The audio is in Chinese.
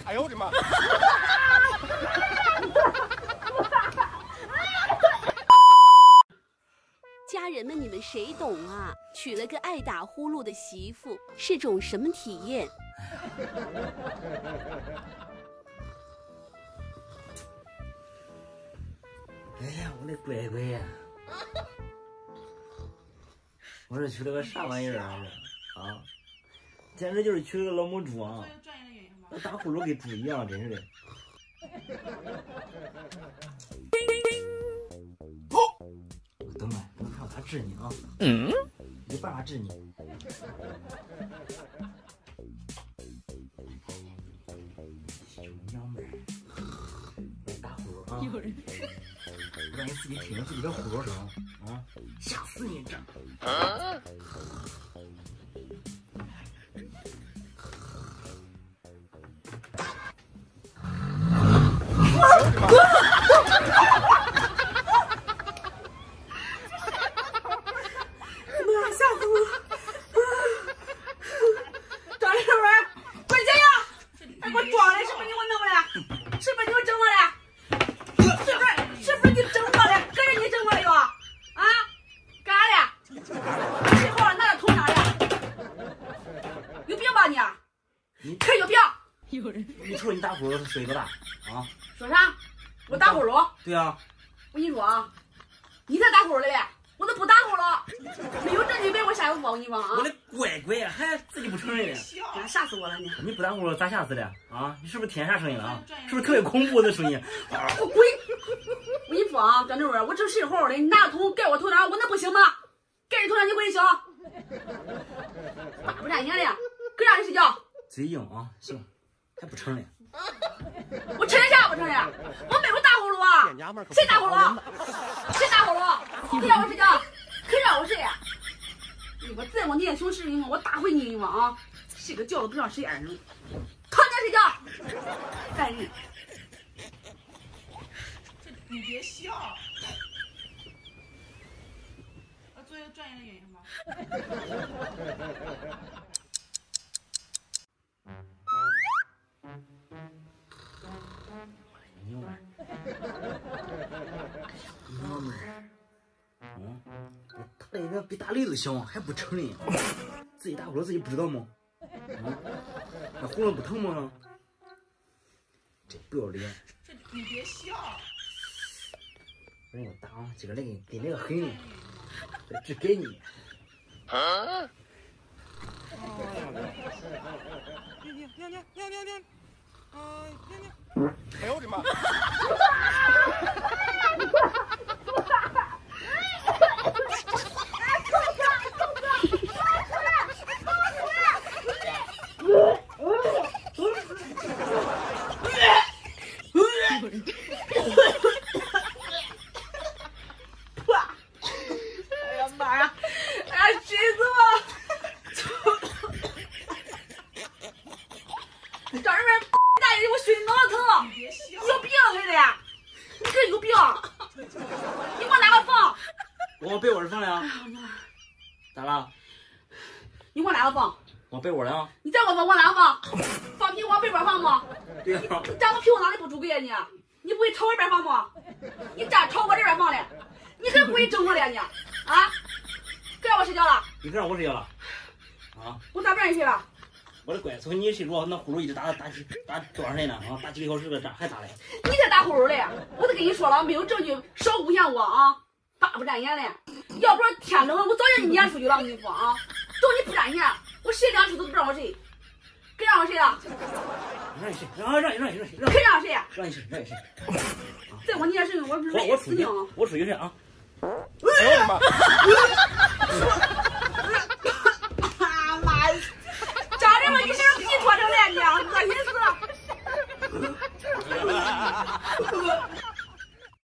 哎呦我的妈！家人们，你们谁懂啊？娶了个爱打呼噜的媳妇是种什么体验？哎呀，我的乖乖呀！我这娶了个啥玩意儿啊？这啊，简直就是娶了个老母猪啊！我打呼噜跟猪一样，真是的。等会，我看咋治你啊？有办法治你。小娘们儿，别打呼噜啊！我让你自己听自己的呼噜声啊，吓死你这！你瞅你打呼噜岁多大啊？说啥？我打呼噜？对啊。我跟你说啊，你才打呼噜嘞！我都不打呼噜，没有证据别给我吓唬我，你忘啊？我的乖乖呀，还自己不承认呢？吓死我了你！你不打呼噜咋吓死的啊？你是不是听啥声音了啊？是不是特别恐怖的声音？我滚！我跟你说啊，张志文，我这睡好好的，你拿个桶盖我头上，我能不行吗？盖你头上你会行？大不占眼的，搁让你睡觉。嘴硬啊，行，还不承认？我承认啥不承认？我没有打呼噜啊！谁打呼噜？谁打呼噜？可让我睡觉？可让我睡呀？我再往年穷时你我打回你啊！睡个觉都不让谁安生，躺着睡觉，烦人！你别笑。做一个专业的演员吧。娘们儿，娘们儿，他那个比打雷子响，还不承认，自己打呼噜自己不知道吗？那呼噜不疼吗？真不要脸！你别笑。我让我打啊，今个来给那个狠的，只给你。娘。哎呦我的妈！哎呀妈呀！哎呀，气死我！张人们，大爷，我心脑疼！你有病似的呀！你这有病！你给我拿个房！我被窝上了。咋了？你给我拿个房！往被窝了。你再给我放，我拿个房！放屁往被窝放吗？对呀。长个屁股哪里不出轨啊你？你不会朝我这边放吗？你站朝我这边放的，你还故意整我的你？啊？该让我睡觉了？你让我睡觉了？啊？我咋不让你睡了？我的乖，从你睡着，那呼噜一直打多长时间了啊？打几个小时了，咋还打嘞？你才打呼噜嘞！我都跟你说了，没有证据，少诬陷我啊！大不占眼的，要不然天冷了，我早就撵出去了。我跟你说啊，都你不占眼，我睡2次都不让我睡，该让我睡了。让你睡，让你睡，可让谁呀？让你睡，让你睡。在我撵睡，我不是累死你啊！我出去睡啊！哎呦我的妈！